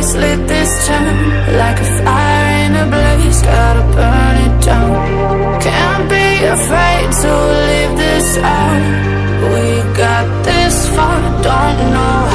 face, lit this town like a fire in a blaze, gotta burn it down. Can't be afraid to leave this out. We got this far, don't know